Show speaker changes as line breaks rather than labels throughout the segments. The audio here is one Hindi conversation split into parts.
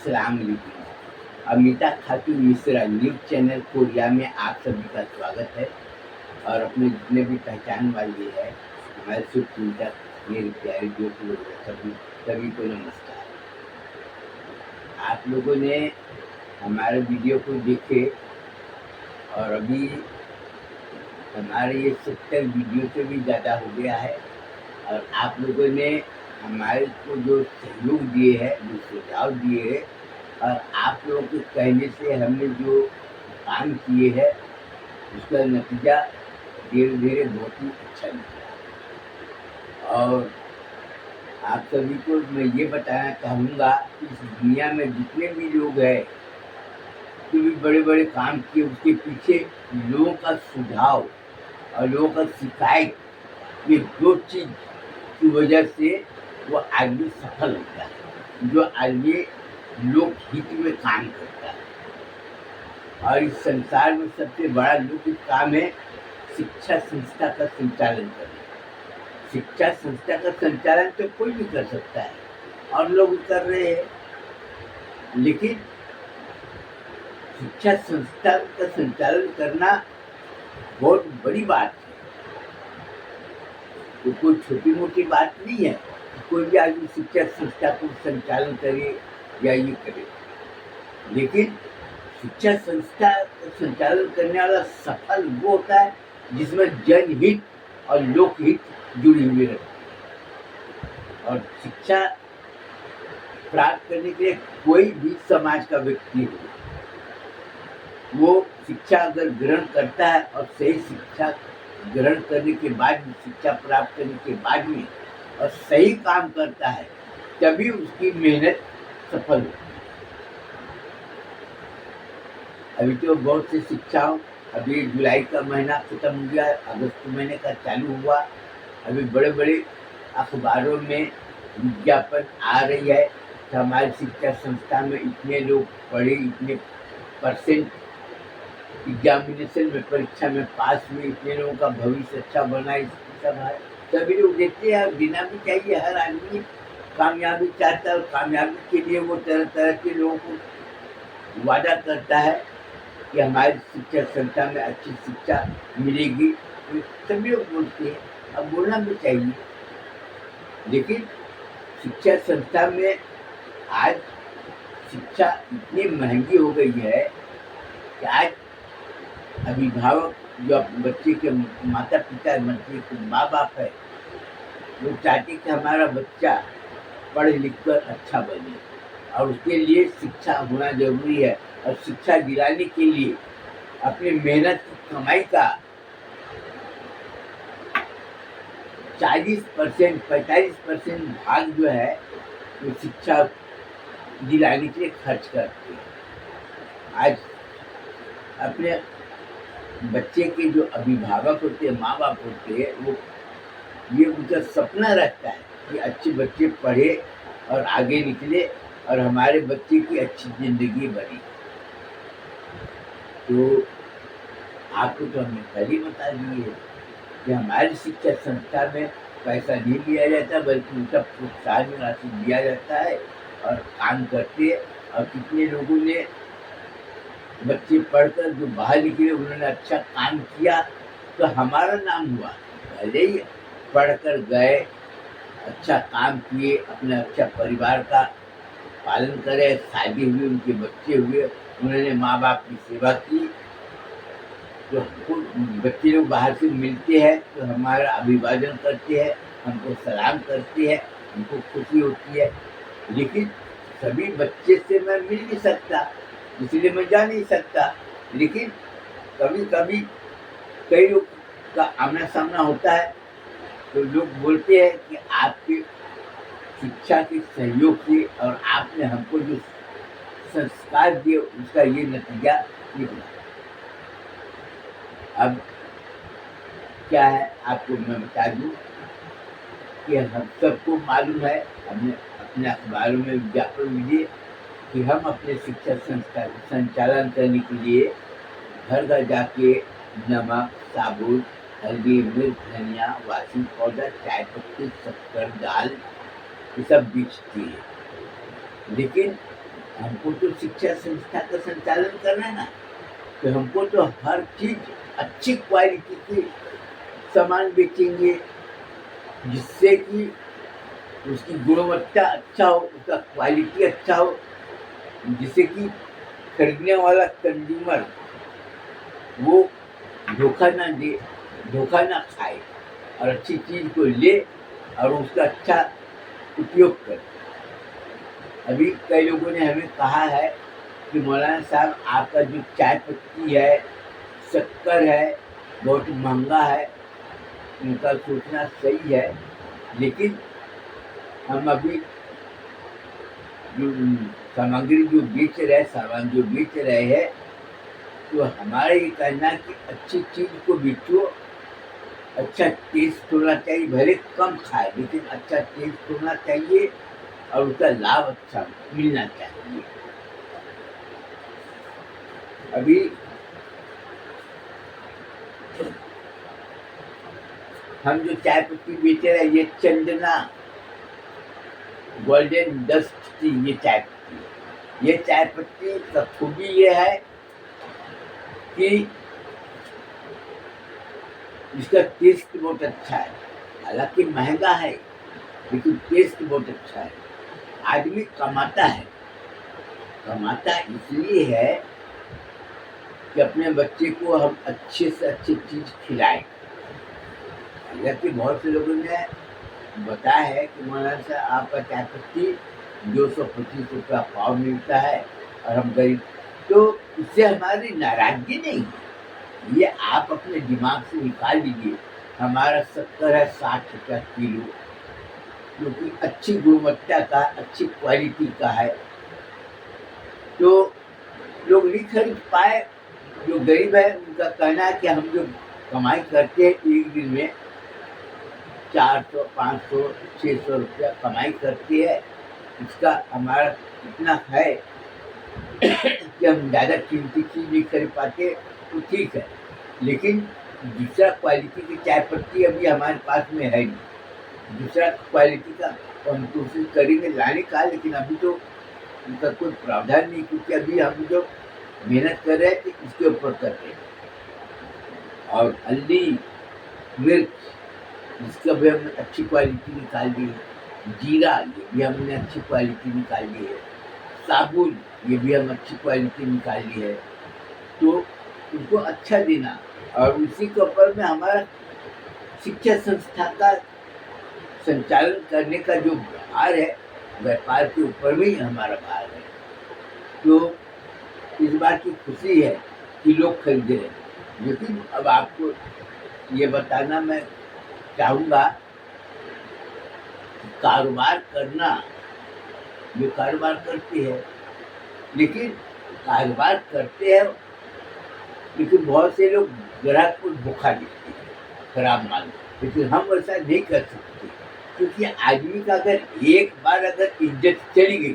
अस्सलाम वालेकुम। अमिता खातून मिश्रा न्यूज़ चैनल कोरिया में आप सभी का स्वागत है और अपने जितने भी पहचान वाले हैं, हमारे शुभचिंतक मेरे प्यारे दोस्त लोग हैं, सभी को नमस्कार। आप लोगों ने हमारे वीडियो को देखे और अभी हमारे ये 70 वीडियो से भी ज़्यादा हो गया है और आप लोगों ने हमारे को जो सहयोग दिए हैं, जो सुझाव दिए हैं और आप लोगों के कहने से हमने जो काम किए हैं उसका नतीजा धीरे धीरे बहुत ही अच्छा निकला। और आप सभी को मैं ये बताना चाहूँगा कि इस दुनिया में जितने भी लोग हैं, जो भी बड़े बड़े काम किए, उसके पीछे लोगों का सुझाव और लोगों का शिकायत, ये दो चीज़ की वजह से वो आदमी सफल होता है, जो आदमी लोक हित में काम करता है। और इस संसार में सबसे बड़ा लोकहित काम है शिक्षा संस्था का संचालन करना। शिक्षा संस्था का संचालन तो कोई भी कर सकता है और लोग कर रहे हैं, लेकिन शिक्षा संस्था का संचालन करना बहुत बड़ी बात है। तो कोई छोटी मोटी बात नहीं है। कोई भी आदमी शिक्षा संस्था को संचालन करे या ये करे, लेकिन शिक्षा संस्था का संचालन करने वाला सफल वो होता है जिसमें जनहित और लोकहित जुड़ी हुई रहती है। और शिक्षा प्राप्त करने के लिए कोई भी समाज का व्यक्ति हो, वो शिक्षा अगर ग्रहण करता है और सही शिक्षा ग्रहण करने के बाद में, शिक्षा प्राप्त करने के बाद में और सही काम करता है, तभी उसकी मेहनत सफल होती है। अभी तो बहुत से शिक्षाओं, अभी जुलाई का महीना खत्म हो गया, अगस्त महीने का चालू हुआ। अभी बड़े बड़े अखबारों में विज्ञापन आ रही है कि हमारी शिक्षा संस्था में इतने लोग पढ़े, इतने परसेंट एग्जामिनेशन में, परीक्षा में पास हुए, इतने लोगों का भविष्य अच्छा बना। सभी लोग देखते हैं और देना भी चाहिए। हर आदमी कामयाबी चाहता है और कामयाबी के लिए वो तरह तरह के लोगों को वादा करता है कि हमारी शिक्षा संस्था में अच्छी शिक्षा मिलेगी। तो सभी लोग बोलते हैं, अब बोलना भी चाहिए। लेकिन शिक्षा संस्था में आज शिक्षा इतनी महंगी हो गई है कि आज अभिभावक, जो बच्चे के माता पिता, बच्चे के माँ बाप है, वो चाहते कि हमारा बच्चा पढ़ लिख कर अच्छा बने और उसके लिए शिक्षा होना जरूरी है। और शिक्षा दिलाने के लिए अपनी मेहनत की कमाई का 40% 45% भाग जो है वो शिक्षा दिलाने के लिए खर्च करते हैं। आज अपने बच्चे के जो अभिभावक होते हैं, माँ बाप होते हैं, वो ये उनका सपना रहता है कि अच्छे बच्चे पढ़े और आगे निकले और हमारे बच्चे की अच्छी जिंदगी बने। तो आपको तो हमने पहले बता दिए है कि हमारी शिक्षा संस्था में पैसा नहीं लिया जाता, बल्कि उनका प्रोत्साहन राशि दिया जाता है और काम करते हैं। और कितने लोगों ने बच्चे पढ़कर जो बाहर निकले, उन्होंने अच्छा काम किया तो हमारा नाम हुआ। भले ही पढ़कर गए, अच्छा काम किए, अपने अच्छा परिवार का पालन करे, शादी हुई, उनके बच्चे हुए, उन्होंने माँ बाप की सेवा की, तो हमको बच्चे लोग बाहर से मिलते हैं तो हमारा अभिवादन करते हैं, हमको सलाम करते हैं, हमको खुशी होती है। लेकिन सभी बच्चे से मैं मिल नहीं सकता, इसलिए मैं जा नहीं सकता। लेकिन कभी कभी कई लोग का आमना सामना होता है, तो लोग बोलते हैं कि आपके शिक्षा के सहयोग से और आपने हमको जो संस्कार दिए उसका ये नतीजा निकला। अब क्या है, आपको मैं बता दूं कि हम सबको मालूम है, हमने अपने अखबारों में विज्ञापन मिले कि हम अपने शिक्षा संस्था संचालन करने के लिए घर घर जाके नमक, साबुन, हल्दी, मिर्च, धनिया, वाशिंग पाउडर, चाय पत्ती, शक्कर, दाल, ये सब बेचती है। लेकिन हमको तो शिक्षा संस्था का संचालन करना है ना, तो हमको तो हर चीज़ अच्छी क्वालिटी की सामान बेचेंगे, जिससे कि उसकी गुणवत्ता अच्छा हो, उसका क्वालिटी अच्छा हो, जिससे कि खरीदने वाला कंज्यूमर वो धोखा ना दे, धोखा ना खाए और अच्छी चीज़ को ले और उसका अच्छा उपयोग करे। अभी कई लोगों ने हमें कहा है कि मौलाना साहब आपका जो चाय पत्ती है, शक्कर है, बहुत महंगा है। उनका सोचना सही है, लेकिन हम अभी जो सामग्री जो बेच रहे हैं, सामान जो बेच रहे हैं, तो हमारा ये कहना है कि अच्छी चीज़ को बेचो, अच्छा टेस्ट होना चाहिए, भले कम खाए लेकिन अच्छा टेस्ट होना चाहिए और उसका लाभ अच्छा मिलना चाहिए। अभी हम जो चाय पत्ती बेच रहे हैं, ये चंदना गोल्डन डस्ट की ये चाय पत्ती, ये चाय पत्ती का खूबी ये है कि इसका टेस्ट बहुत अच्छा है। हालांकि महंगा है, लेकिन टेस्ट बहुत अच्छा है। आदमी कमाता है, कमाता इसलिए है कि अपने बच्चे को हम अच्छे से अच्छी चीज़ खिलाएं। हालांकि बहुत से लोगों ने बताया है कि मौलाना साहब आपका चाय पत्ती 225 रुपया पाव मिलता है और हम गरीब, तो इससे हमारी नाराजगी नहीं है। ये आप अपने दिमाग से निकाल लीजिए। हमारा शक्कर है 60 रुपया किलो, जो कि अच्छी गुणवत्ता का, अच्छी क्वालिटी का है, तो लोग नहीं खरीद पाए। जो गरीब है उनका कहना है कि हम जो कमाई करते हैं एक दिन में 400, 500, 600 रुपया कमाई करती है, इसका हमारा इतना है कि हम ज़्यादा कीमती चीज़ नहीं खरीद पाते, तो ठीक है। लेकिन दूसरा क्वालिटी की चाय पत्ती अभी हमारे पास में है नहीं। दूसरा क्वालिटी का हम कोशिश करेंगे लाने का, लेकिन अभी तो उनका कोई प्रावधान नहीं, क्योंकि अभी हम जो मेहनत कर रहे हैं तो इसके ऊपर कर रहे हैं। और हल्दी, मिर्च, इसका भी हमने अच्छी क्वालिटी निकाल दी है। जीरा, ये भी हमने अच्छी क्वालिटी निकाल ली है। साबुन, ये भी हम अच्छी क्वालिटी निकाल ली है। तो उनको अच्छा देना, और उसी के ऊपर में हमारा शिक्षा संस्था का संचालन करने का जो भार है, व्यापार के ऊपर में ही हमारा भार है। तो इस बात की खुशी है कि लोग खरीद रहे हैं। लेकिन अब आपको ये बताना मैं चाहूँगा, कारोबार करना, जो कारोबार करते हैं, लेकिन कारोबार करते हैं, लेकिन बहुत से लोग ग्राहक को धोखा देते हैं, खराब माल। लेकिन हम ऐसा नहीं कर सकते, क्योंकि आदमी का अगर एक बार अगर इज्जत चली गई,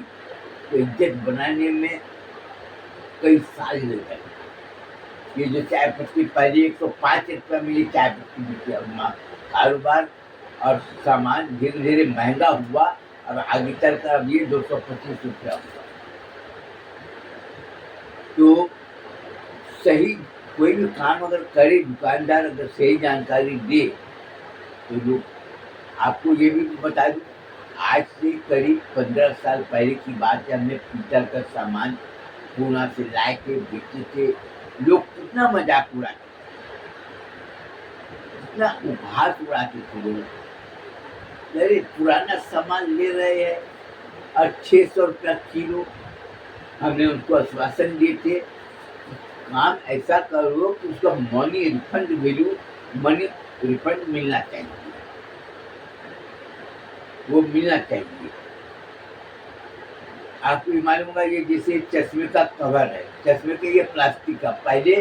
तो इज्जत बनाने में कई साल लग जाएंगे। ये जो चाय पत्ती पहले 105 रुपया में ये चाय पत्ती बिकती है, कारोबार और सामान धीरे धीरे महंगा हुआ और आगे चलकर अब ये 225 रुपया हुआ। तो सही कोई भी काम अगर करे, दुकानदार अगर सही जानकारी दे, तो लोग, आपको ये भी बता दूँ, आज से करीब 15 साल पहले की बात है, हमने पीतल का सामान पूना से ला के बेचे थे। लोग कितना मजाक उड़ाते, कितना उपहास उड़ाते थे लोग। अरे पुराना सामान ले रहे हैं और 600 रुपया किलो। हमने उनको आश्वासन दिए थे, काम ऐसा करो कि उसका money refund value, money refund मिलना चाहिए, वो मिलना चाहिए। आपको ये मालूम होगा, ये जैसे चश्मे का कवर है, चश्मे के ये प्लास्टिक का, पहले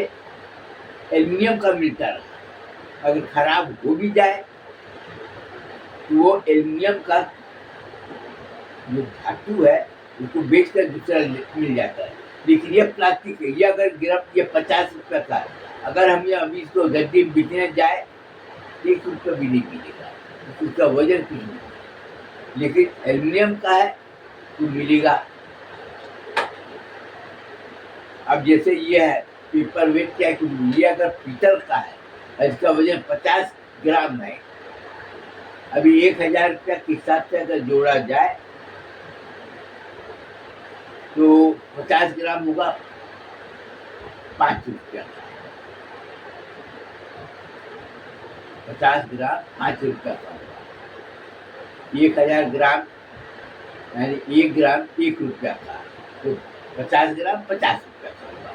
एल्युमिनियम का मिलता रहा। अगर खराब हो भी जाए तो वो एल्युमिनियम का जो धातु है उसको बेचकर दूसरा मिल जाता है। लेकिन ये प्लास्टिक है, ये अगर गिरा, ये 50 रुपये का है, अगर हम ये अभी इसको गद्दी में बिकने जाए 1 रुपया भी नहीं मिलेगा, उसका वजन कुछ नहीं। लेकिन एल्युमिनियम का है तो मिलेगा अब जैसे ये है पेपर वेट क्या कि ये अगर पीतल का है और इसका वजन 50 ग्राम है, अभी 1000 रुपया के हिसाब से अगर जोड़ा जाए तो 50 ग्राम होगा 5 रुपया, 50 ग्राम 5 रुपया का होगा। 1000 ग्राम यानी 1 ग्राम 1 रुपया का, तो 50 ग्राम 50 रुपया का होगा।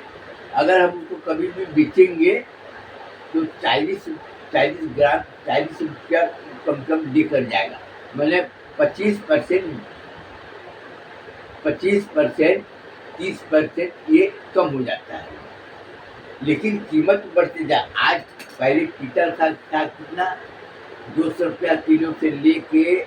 अगर हम उसको कभी भी बेचेंगे तो 40 ग्राम 40 रुपया कम कम देकर जाएगा, मतलब 25%, 30% ये कम हो जाता है। लेकिन कीमत बढ़ते जा, आज पहले पीतल का था कितना 200 रुपया किलो से लेके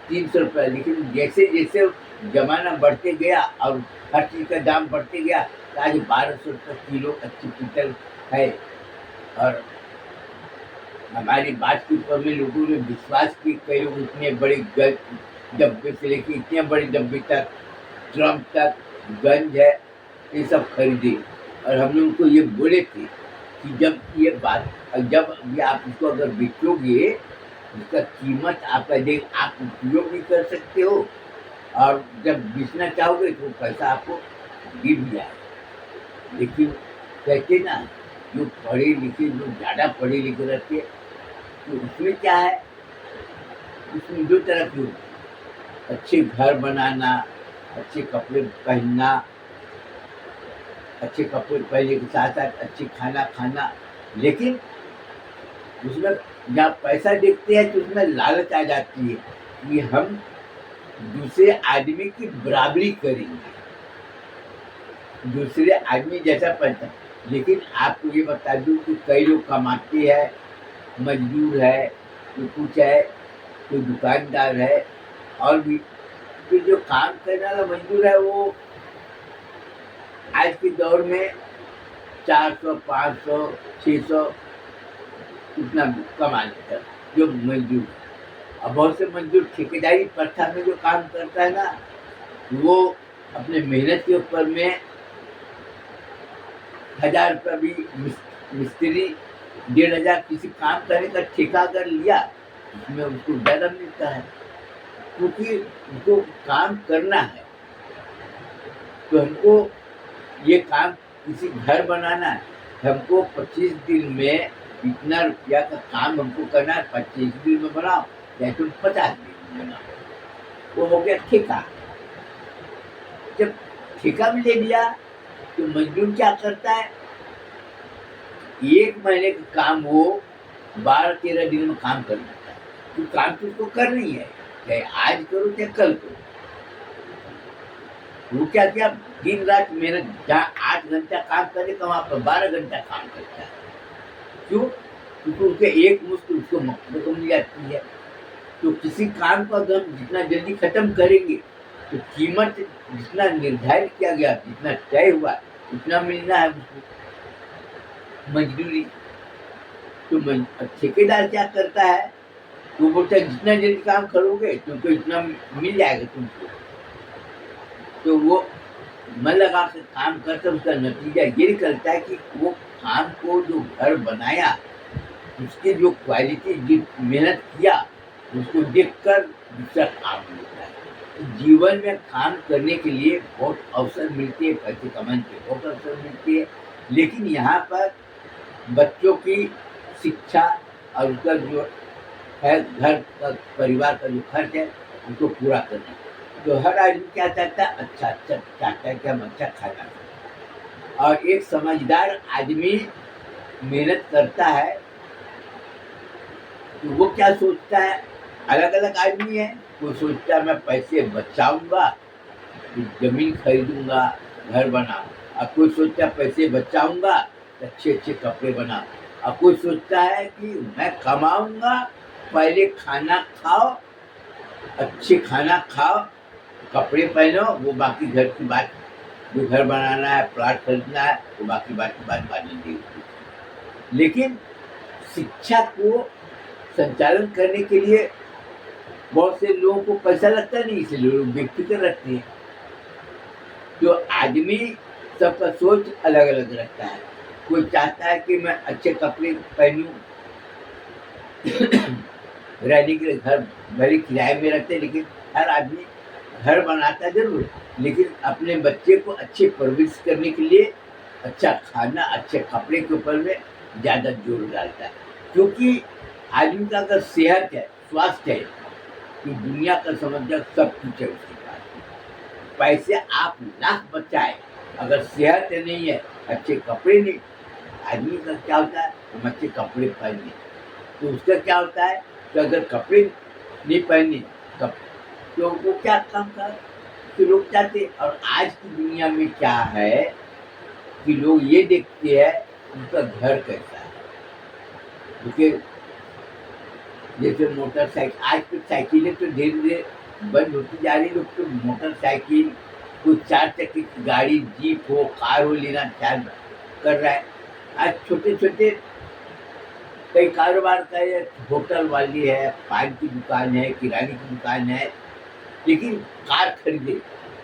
300 रुपया, लेकिन जैसे जैसे जमाना बढ़ते गया और हर चीज़ का दाम बढ़ते गया तो आज 1200 रुपये किलो अच्छी पीतल है। और हमारी बात के ऊपर में लोगों ने विश्वास की, कई लोग इतने बड़े डब्बे से लेके इतने बड़े डब्बे तक, ड्रम तक, गंज है, ये सब खरीदे। और हमने उनको ये बोले थे कि जब ये आप इसको अगर बेचोगे, इसका कीमत आपका देख आप उपयोग भी कर सकते हो और जब बेचना चाहोगे तो पैसा आपको गिर जाए। लेकिन कहते ना, जो पढ़े लिखे, जो ज़्यादा पढ़े लिखे रहते तो उसमें क्या है, उसमें दो तरह की होती है, अच्छे घर बनाना, अच्छे कपड़े पहनना, अच्छे कपड़े पहनने के साथ साथ अच्छे खाना खाना। लेकिन उसमें जब पैसा देखते हैं तो उसमें लालच आ जाती है कि हम दूसरे आदमी की बराबरी करेंगे, दूसरे आदमी जैसा पैसा। लेकिन आपको ये बता दूं कि कई लोग कमाते हैं, मजदूर है, कोई कुछ है, कोई दुकानदार है, और भी तो जो काम करने वाला मजदूर है वो आज के दौर में 400, 500, 600 इतना कमा लेता है जो मजदूर। अब बहुत से मजदूर ठेकेदारी प्रथा में जो काम करता है ना, वो अपने मेहनत के ऊपर में 1000 रुपया भी मिस्त्री 1500 किसी काम करने का ठेका अगर लिया, उसमें उसको ज़्यादा मिलता है, क्योंकि उसको काम करना है। तो हमको ये काम, किसी घर बनाना है, हमको 25 दिन में इतना रुपया का काम हमको करना है, 25 दिन में बनाओ या तुम 50 दिन में बनाओ, वो हो गया ठेका। जब ठेका में ले लिया तो मजदूर क्या करता है, 1 महीने का काम वो 12-13 दिन में काम कर लेता है। तो काम तो उसको करनी है, चाहे आज करो चाहे कल करो। वो क्या किया, दिन रात मेहनत, जहाँ 8 घंटा काम करने का वहाँ पर 12 घंटा काम करता है। क्यों? क्योंकि उनके एक मुश्त उसको रकम मिल जाती है। तो किसी काम को अगर हम जितना जल्दी खत्म करेंगे तो कीमत जितना निर्धारित किया गया, जितना तय हुआ, उतना मिलना है उसको मजदूरी। तो ठेकेदार क्या करता है, वो बोलता है जितना जल्दी काम करोगे तुमको इतना मिल जाएगा तुमको। तो वो मन लगा कर काम करता, उसका नतीजा ये निकलता है कि वो काम को जो घर बनाया, उसकी जो क्वालिटी, जो मेहनत किया, उसको देखकर दूसरा काम मिलता है। जीवन में काम करने के लिए बहुत अवसर मिलते हैं, पैसे कमाने के बहुत अवसर मिलते हैं, लेकिन यहाँ पर बच्चों की शिक्षा और उसका जो है घर का, परिवार का जो खर्च है, उसको पूरा करना। तो हर आदमी क्या चाहता है, अच्छा चाहता है कि हम अच्छा खाना खाएं। और एक समझदार आदमी मेहनत करता है तो वो क्या सोचता है, अलग अलग आदमी है। कोई सोचता है मैं पैसे बचाऊंगा, जमीन खरीदूंगा, घर बनाऊं। और कोई सोचता है पैसे बचाऊंगा, अच्छे अच्छे कपड़े बनाऊं। और कोई सोचता है कि मैं कमाऊंगा, पहले खाना खाओ, अच्छे खाना खाओ, कपड़े पहनो, वो बाकी घर की बात, जो घर बनाना है, प्लाट खरीदना है, वो बाकी बात की बात मानेंगे। लेकिन शिक्षा को संचालन करने के लिए बहुत से लोगों को पैसा लगता नहीं, इसलिए लोग व्यक्तिगत रखते हैं। जो आदमी सबका सोच अलग अलग रहता है। कोई चाहता है कि मैं अच्छे कपड़े पहनूं, रहने के लिए घर भले किराए में रहते हैं, लेकिन हर आदमी घर बनाता जरूर है, लेकिन अपने बच्चे को अच्छी परवरिश करने के लिए अच्छा खाना, अच्छे कपड़े के ऊपर में ज़्यादा जोर डालता है। क्योंकि आदमी का अगर सेहत है, स्वास्थ्य है, तो दुनिया का समझ सब कुछ है उसके पास। पैसे आप लाख बचाए, अगर सेहत नहीं है, अच्छे कपड़े नहीं, आदमी का क्या होता है, हम अच्छे कपड़े पहने, तो उसका क्या होता है कि अगर कपड़े नहीं पहने कप तो वो क्या काम कर कि लोग चाहते। और आज की दुनिया में क्या है कि लोग ये देखते हैं उनका घर कैसा है। क्योंकि जैसे मोटरसाइकिल, आज तो साइकिलें तो धीरे धीरे बंद होती जा रही, लोग तो मोटरसाइकिल, कोई 4 चक्के की गाड़ी, जीप हो, कार हो लेना चाह कर रहा है। आज छोटे छोटे कई कारोबार का है, होटल वाली है, पान की दुकान है, किराने की दुकान है, लेकिन कार खरीदे,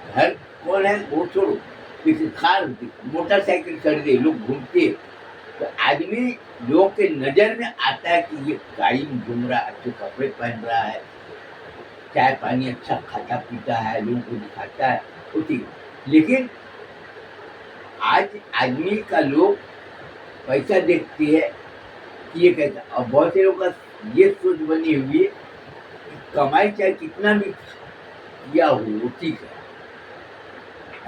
घर कौन है वो छोड़ो, लेकिन कार मोटरसाइकिल खरीदे, लोग घूमते। तो आदमी लोगों के नजर में आता है कि ये गाड़ी में घूम रहा है, अच्छे कपड़े पहन रहा है, चाय पानी अच्छा खाता पीता है, लोगों को दिखाता है, वो ठीक। लेकिन आज आदमी का लोग पैसा देखती है कि ये कैसा, और बहुत से लोगों का ये सोच बनी हुई है कि कमाई चाहे कितना भी किया हो वो ठीक है,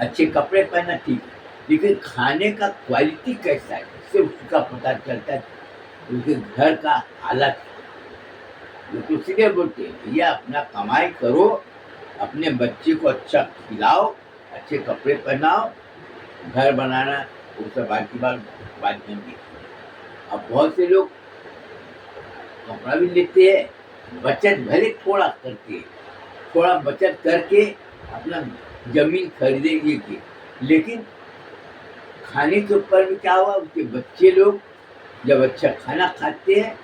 अच्छे कपड़े पहनना ठीक है, लेकिन खाने का क्वालिटी कैसा है इससे उसका पता चलता है, उसके घर का हालत। वो तो सीधे बोलते हैं भैया अपना कमाई करो, अपने बच्चे को अच्छा खिलाओ, अच्छे कपड़े पहनाओ, घर बनाना वो सब बाकी बात नहीं है। अब बहुत से लोग कपड़ा भी लेते हैं, बचत भले थोड़ा करते हैं, थोड़ा बचत करके अपना जमीन खरीदेंगे की, लेकिन खाने के ऊपर में क्या हुआ, उसके बच्चे लोग जब अच्छा खाना खाते हैं,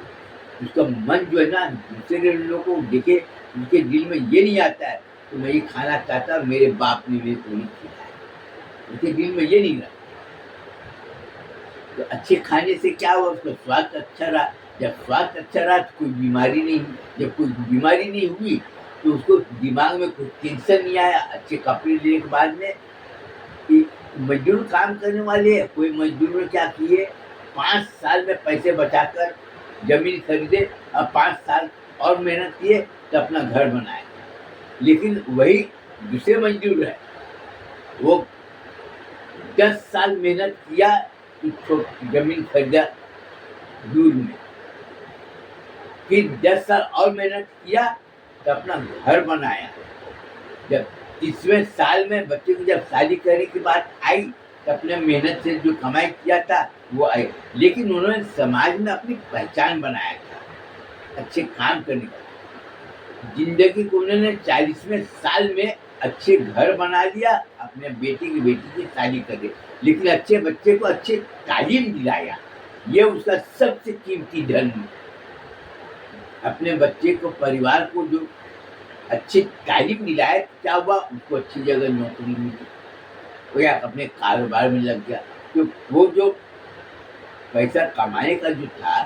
उसका मन जो है ना दूसरे लोगों को देखे, उनके दिल में ये नहीं आता है तो मैं ये खाना चाहता, मेरे बाप ने मेरे को नहीं खिलाया, उनके दिल में ये नहीं रहा। तो अच्छे खाने से क्या हुआ, उसका स्वास्थ्य अच्छा रहा, जब स्वास्थ्य अच्छा रहा तो कोई बीमारी नहीं, जब कोई बीमारी नहीं हुई तो उसको दिमाग में कोई टेंशन नहीं आया। अच्छे कपड़े लेने के बाद में कि मजदूर काम करने वाले, कोई मजदूर ने क्या किए, 5 साल में पैसे बचाकर जमीन खरीदे, अब 5 साल और मेहनत किए तो अपना घर बनाए। लेकिन वही दूसरे मजदूर है, वो 10 साल मेहनत किया तो जमीन खरीदा दूर में, फिर 10 साल और मेहनत किया तो अपना घर बनाया। जब 30वें साल में बच्चे की जब शादी करने की बात आई तो अपने मेहनत से जो कमाई किया था वो आई, लेकिन उन्होंने समाज में अपनी पहचान बनाया था अच्छे काम करने का। जिंदगी को उन्होंने 40वें साल में अच्छे घर बना लिया, अपने बेटी की शादी कर दी, लेकिन अच्छे बच्चे को अच्छी तालीम दिलाया, ये उसका सबसे कीमती धन है। अपने बच्चे को, परिवार को जो अच्छी तालीम दिलाए, क्या हुआ, उसको अच्छी जगह नौकरी मिली, वो या अपने कारोबार में लग गया। तो वो जो पैसा कमाने का जो था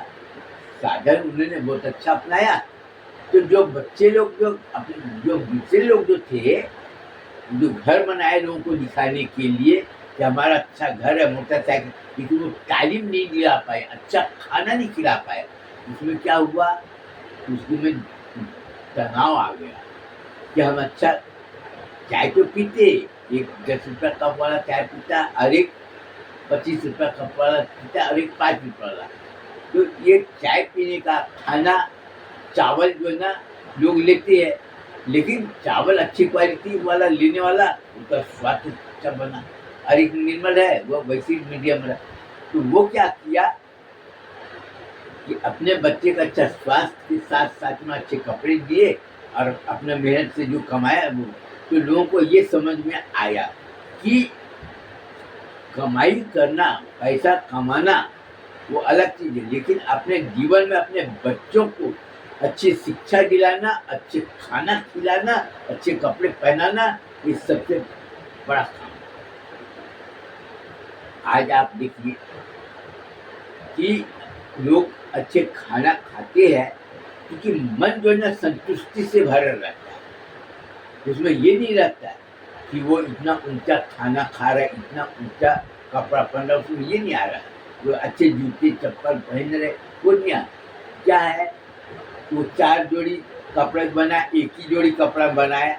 साधन उन्होंने बहुत अच्छा अपनाया। तो जो बच्चे लोग, जो अपने जो दूसरे लोग जो थे, जो घर बनाए लोगों को दिखाने के लिए कि हमारा अच्छा घर है, मोटरसाइकिल, लेकिन वो तालीम नहीं दिला पाए, अच्छा खाना नहीं खिला पाए, उसमें क्या हुआ, उसमें तनाव आ गया कि हम अच्छा चाय तो पीते, एक 10 रुपया कप वाला चाय पीता, और एक 25 रुपया कप वाला पीता, और एक 5 रुपया वाला। तो ये चाय पीने का, खाना, चावल जो है ना लोग लेते हैं, लेकिन चावल अच्छी क्वालिटी वाला लेने वाला, उसका स्वाद अच्छा बना, और एक निर्मल है वो वैसे मीडियम रहा। तो वो क्या किया कि अपने बच्चे का अच्छा स्वास्थ्य के साथ साथ में अच्छे कपड़े दिए, और अपने मेहनत से जो कमाया वो, तो लोगों को ये समझ में आया कि कमाई करना, पैसा कमाना वो अलग चीज़ है, लेकिन अपने जीवन में अपने बच्चों को अच्छी शिक्षा दिलाना, अच्छे खाना खिलाना, अच्छे कपड़े पहनाना, ये सबसे बड़ा काम। आज आप देखिए कि लोग अच्छे खाना खाते हैं क्योंकि मन जो है ना संतुष्टि से भरा रहता है। उसमें ये नहीं रहता है कि वो इतना ऊँचा खाना खा रहा है, इतना ऊँचा कपड़ा पहन रहा है, उसमें ये नहीं आ रहा है। वो अच्छे जूते चप्पल पहन रहे, वो नहीं आ क्या है, वो 4 जोड़ी कपड़े बनाए, एक ही जोड़ी कपड़ा बनाया,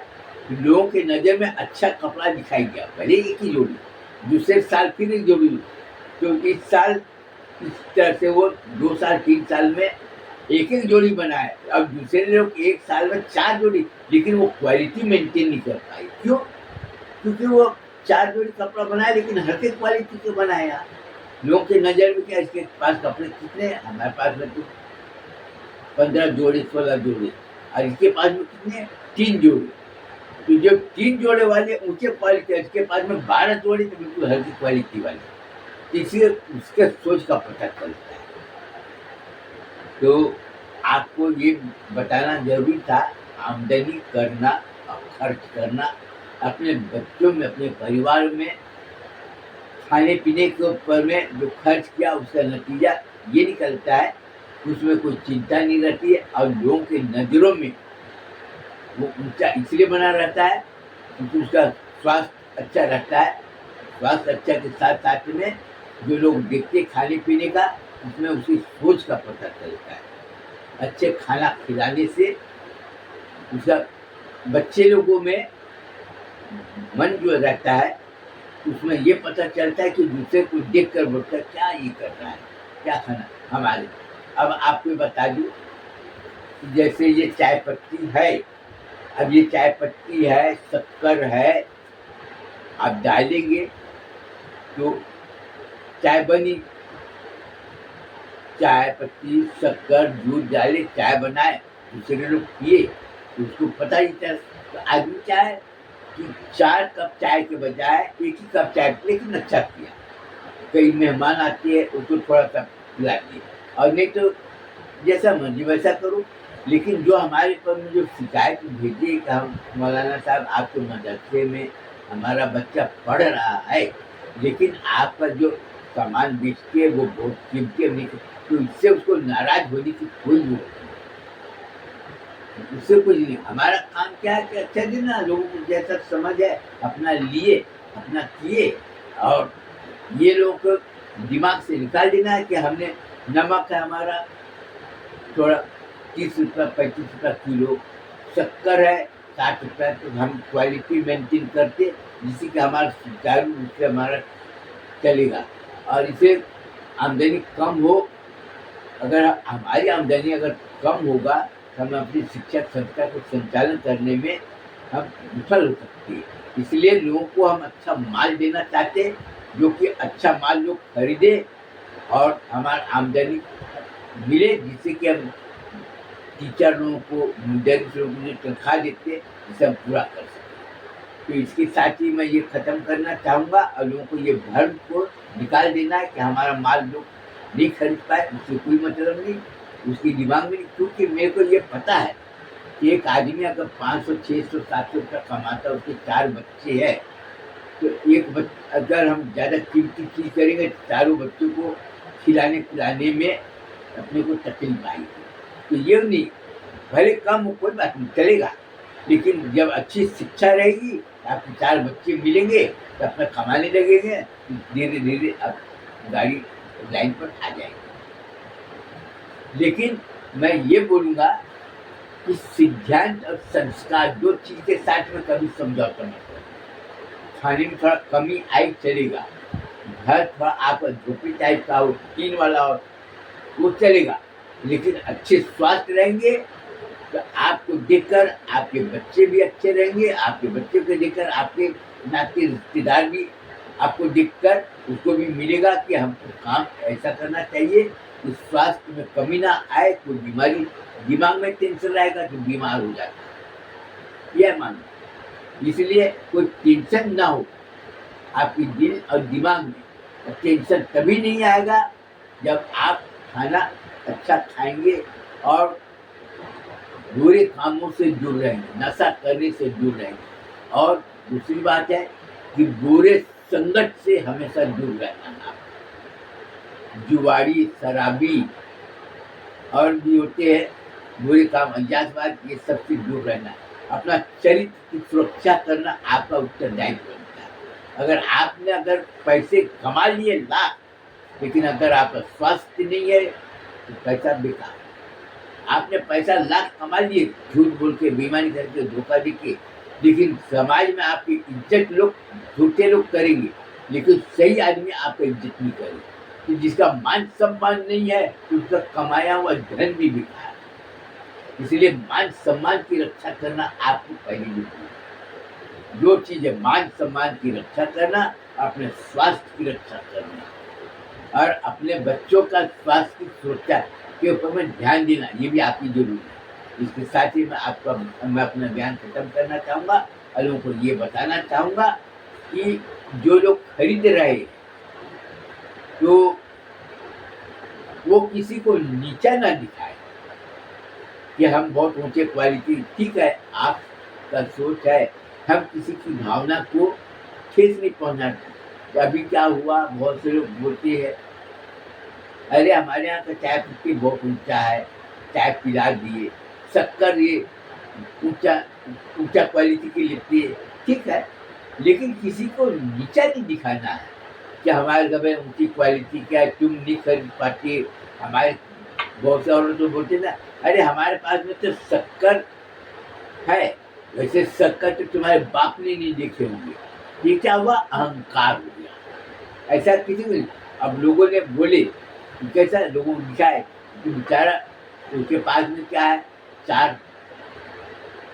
लोगों के नज़र में अच्छा कपड़ा दिखाई दिया, भले एक ही जोड़ी, दूसरे साल फिर एक जोड़ी, तो इस साल इस तरह से वो 2 साल 3 साल में एक-एक जोड़ी बनाए। अब दूसरे लोग 1 साल में 4 जोड़ी, लेकिन वो क्वालिटी मेंटेन नहीं कर पाए। क्यों? क्योंकि वो 4 जोड़ी कपड़ा बनाया लेकिन हल्के क्वालिटी के बनाया। लोगों की नज़र में क्या इसके पास कपड़े कितने हैं? हमारे पास में तो 15 जोड़ी 16 जोड़ी और इसके पास में कितने? 3 जोड़ी। तो जो 3 जोड़े वाले ऊँचे क्वालिटी है, इसके पास में 12 जोड़ी तो बिल्कुल हल्की क्वालिटी वाले। तो इसलिए उसके सोच का पता चलता है। तो आपको ये बताना ज़रूरी था, आमदनी करना और खर्च करना, अपने बच्चों में, अपने परिवार में, खाने-पीने के ऊपर में जो खर्च किया उसका नतीजा ये निकलता है, उसमें कोई चिंता नहीं रहती है और लोगों की नज़रों में वो ऊँचा इसलिए बना रहता है क्योंकि उसका स्वास्थ्य अच्छा रहता है। स्वास्थ्य अच्छा के साथ-साथ में जो लोग देखते खाने-पीने का, उसमें उसकी सोच का पता चलता है। अच्छे खाना खिलाने से उसका बच्चे लोगों में मन जो रहता है, उसमें ये पता चलता है कि दूसरे को देखकर बच्चा क्या ये कर रहा है, क्या खाना हमारे। अब आपको बता दूँ, जैसे ये चाय पत्ती है, अब ये चाय पत्ती है, शक्कर है, आप डालेंगे तो चाय बनी। चाय पत्ती, शक्कर, दूध डाले, चाय बनाए, दूसरे लोग पिए, तो उसको पता ही चला। तो आदमी क्या है कि 4 कप चाय के बजाय 1 ही कप चाय, लेकिन अच्छा पिया। कई मेहमान आते हैं, उसको थोड़ा-सा पिला दिए और नहीं तो जैसा मर्ज़ी वैसा करो। लेकिन जो हमारे ऊपर में जो शिकायत भेजी कि हम मौलाना साहब आपके मदरसे में हमारा बच्चा पढ़ रहा है, लेकिन आपका जो सामान बेचते हैं वो बहुत कीमती नहीं, तो इससे उसको नाराज़ होने की कोई ज़रूरत नहीं। उससे कुछ नहीं, हमारा काम क्या है कि अच्छा देना, लोगों को जैसा समझ है अपना लिए, अपना किए और ये लोगों को दिमाग से निकाल देना है कि हमने नमक है हमारा थोड़ा 30 रुपया 35 रुपया किलो, शक्कर है 60 रुपया, तो हम क्वालिटी मेंटेन करते जिससे कि हमारा सुचारू रूप से हमारा चलेगा और इससे आमदनी कम हो। अगर हमारी आमदनी अगर कम होगा तो हम अपनी शिक्षा संस्था को संचालन करने में हम विफल हो सकते हैं। इसलिए लोगों को हम अच्छा माल देना चाहते हैं, जो कि अच्छा माल लोग खरीदे और हमारा आमदनी मिले, जिससे कि हम टीचर लोगों को, मुदर्रिस लोगों को जो तनख्वाह देते हैं, इसे हम पूरा कर सकें। तो इसके साथ ही मैं ये ख़त्म करना चाहूँगा और लोगों को ये भ्रम को निकाल देना है कि हमारा माल लोग नहीं खरीद पाए, उससे कोई मतलब नहीं, उसके दिमाग में नहीं। क्योंकि मेरे को ये पता है कि एक आदमी अगर 500, 600, 700 रुपया कमाता है, उसके 4 बच्चे हैं, तो अगर हम ज़्यादा कीमती चीज़ करेंगे तो चारों बच्चों को खिलाने-पिलाने में अपने को तकलीफ आएगी। तो ये नहीं, भले कम हो कोई बात नहीं, चलेगा, लेकिन जब अच्छी शिक्षा रहेगी, आपके 4 बच्चे मिलेंगे, तो अपना कमाने लगेंगे, धीरे-धीरे अब गाड़ी लाइन पर आ जाएगी। लेकिन मैं ये बोलूँगा कि सिद्धांत और संस्कार 2 चीज़ के साथ में कभी समझौता मत करो। खाने में थोड़ा कमी आई चलेगा, घर थोड़ा आपका झोपड़ी टाइप का हो, टीन वाला हो, वो चलेगा, लेकिन अच्छे स्वास्थ्य रहेंगे तो आपको देखकर आपके बच्चे भी अच्छे रहेंगे, आपके बच्चों को देखकर आपके नाते रिश्तेदार भी आपको देखकर उसको भी मिलेगा कि हमको काम ऐसा करना चाहिए कि स्वास्थ्य में कमी ना आए, कोई बीमारी दिमाग में टेंशन रहेगा तो बीमार हो जाता है, यह मानो। इसलिए कोई टेंशन ना हो आपके दिल और दिमाग में, और टेंशन तभी नहीं आएगा जब आप खाना अच्छा खाएँगे और बुरे कामों से दूर रहेंगे, नशा करने से दूर रहेंगे। और दूसरी बात है कि बुरे संगत से हमेशा दूर रहना है। जुआरी, शराबी और भी होते हैं बुरे काम, अज्ञातवाद, ये सबसे दूर रहना है। अपना चरित्र की सुरक्षा करना आपका उत्तरदायित्व बनता है। अगर पैसे कमा लिए लाख, लेकिन अगर आपका स्वास्थ्य नहीं है तो पैसा बेकार। आपने पैसा लाख कमा लिए, झूठ बोल के, बेईमानी करके, धोखा दे के, लेकिन समाज में आपकी इज्जत लोग, झूठे लोग करेंगे, लेकिन सही आदमी आपका इज्जत नहीं करेगा। तो जिसका मान सम्मान नहीं है तो उसका कमाया हुआ धन भी बेकार है। इसलिए मान सम्मान की रक्षा करना आपको पहले जरूरी है। दो चीजें, मान सम्मान की रक्षा करना, अपने स्वास्थ्य की रक्षा करना और अपने बच्चों का स्वास्थ्य की सुरक्षा के ऊपर में ध्यान देना, ये भी आपकी जरूरी है। इसके साथ ही मैं अपना बयान खत्म करना चाहूँगा और लोगों को ये बताना चाहूँगा कि जो लोग खरीद रहे हैं तो वो किसी को नीचा ना दिखाए कि हम बहुत ऊंचे क्वालिटी, ठीक है आपका सोच है, हम किसी की भावना को ठेस नहीं पहुंचाते। अभी क्या हुआ, बहुत से लोग बोलते हैं अरे हमारे यहाँ का चाय पत्ती बहुत ऊंचा है, चाय पिला दिए, शक्कर ये ऊंचा ऊंचा क्वालिटी की लेती है, ठीक है, लेकिन किसी को नीचा नहीं दिखाना है कि हमारे घर में ऊंची क्वालिटी क्या है, तुम नहीं खरीद पाते। हमारे बहुत से और तो बोलते ना, अरे हमारे पास में तो शक्कर है, वैसे शक्कर तो तुम्हारे बाप ने नहीं देखे होंगे। ये क्या हुआ, अहंकार हो गया। ऐसा किसी को, अब लोगों ने बोले कैसा, लोगों को दिखा है कि बेचारा उसके पास में क्या है,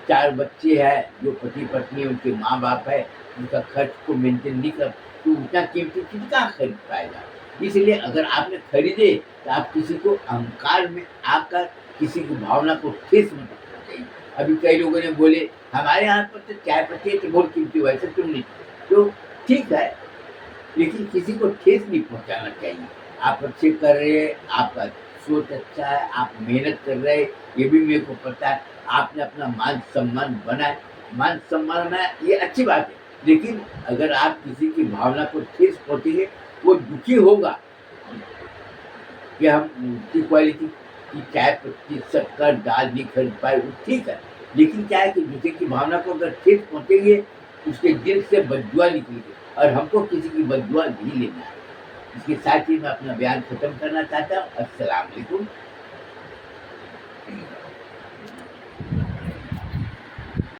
चार बच्चे हैं, जो पति पत्नी, उनके माँ बाप है, उनका खर्च को मेंटेन नहीं कर, तो उतना कीमती चीज कहाँ खरीद पाएगा। इसलिए अगर आपने खरीदे तो आप किसी को अहंकार में आकर किसी की भावना को ठेस मत पहुंचाइए। अभी कई लोगों ने बोले हमारे यहाँ पर तो चाय पत्ती तो बहुत कीमती, वैसे तुम नहीं, तो ठीक है, लेकिन किसी को ठेस नहीं पहुंचाना चाहिए। आप अच्छे कर रहे हैं, आपका सोच अच्छा है, आप मेहनत कर रहे हैं, ये भी मेरे को पता है, आपने अपना मान सम्मान बनाए, मान सम्मान बनाए, ये अच्छी बात है, लेकिन अगर आप किसी की भावना को ठेस पहुंचेंगे, वो दुखी होगा कि हम उनकी क्वालिटी की चाय पत्ती, शक्कर, दाल नहीं खरीद पाए, वो ठीक है, लेकिन क्या है कि दूसरे की भावना को अगर ठेस पहुंचेंगे, उसके दिल से बददुआ निकलेगी और हमको किसी की बददुआ नहीं लेना है। इसके साथ ही मैं अपना बयान खत्म करना चाहता हूँ। अस्सलाम वालेकुम।